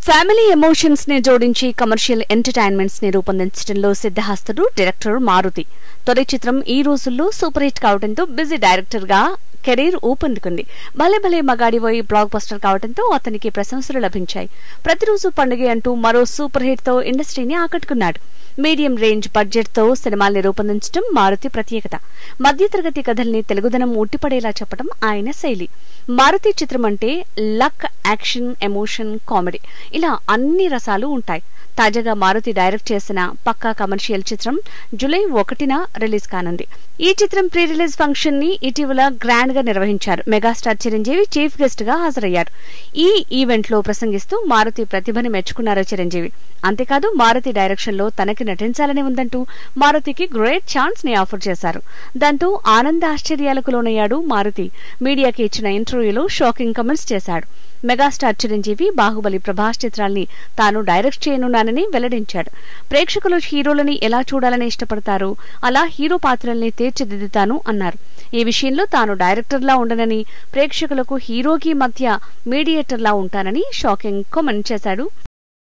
Family emotions ని జోడించి commercial entertainments ని రూపొందించడంలో సిద్ధహస్తుడు డైరెక్టర్ మారుతి. తొలి చిత్రం ఈ రోజుల్లో సూపర్ హిట్ కావడంతో బిజీ డైరెక్టర్ గా కెరీర్ ఊపందుకుంది. భలే భలే మగాడివోయి బ్లాక్ బస్టర్ కావడంతో అతనికి ప్రశంసలు లభించాయి. ప్రతిరోజు పండుగ అంటూ మరో సూపర్ హిట్ తో ఇండస్ట్రీని ఆకట్టుకున్నాడు. మీడియం రేంజ్ బడ్జెట్ తో సినిమాల్ని రూపొందించడం మారుతి ప్రత్యేకత. మధ్యతరగతి కథల్ని తెలుగుదనం ఉట్టిపడేలా చెప్పడం ఆయన శైలి. మారుతి చిత్రం అంటే లక్, యాక్షన్, ఎమోషన్, కామెడీ ఇలా అన్ని రసాలు ఉంటాయి. తాజాగా మారుతి డైరెక్ట్ చేసిన పక్కా కమర్షియల్ చిత్రం జూలై 1న రిలీజ్ కానుంది. ఈ చిత్రం ప్రీ రిలీజ్ ఫంక్షన్ ని ఇటీవల గ్రాండ్ గా నిర్వహించారు. మెగాస్టార్ చిరంజీవి చీఫ్ గెస్ట్ గా హాజరయ్యారు. ఈ ఈవెంట్ లో ప్రసంగిస్తూ మారుతి ప్రతిభని మెచ్చుకున్నారు చిరంజీవి. అంతేకాదు మారుతి డైరెక్షన్ లో తనకి నటించాలని ఉందంటూ మారుతికి గ్రేట్ ఛాన్స్ ని ఆఫర్ చేశారు. దాంతో ఆనంద ఆశ్చర్యాలకు లోనయ్యాడు మారుతి. మీడియాకి ఇచ్చిన ఇంటర్వ్యూలో షాకింగ్ కమెంట్స్ చేశాడు. మెగాస్టార్ చిరంజీవి బాహుబలి, ప్రభాస్ చిత్రాల్ని తాను డైరెక్ట్ చేయనున్నానని వెల్లడించాడు. ప్రేక్షకులు హీరోలని ఎలా చూడాలని ఇష్టపడతారో అలా హీరో పాత్రల్ని తీర్చిదిద్దుతాను అన్నారు. ఈ విషయంలో తాను డైరెక్టర్లా ఉండనని, ప్రేక్షకులకు హీరోకి మధ్య మీడియేటర్లా ఉంటానని షాకింగ్ కామెంట్ చేశాడు.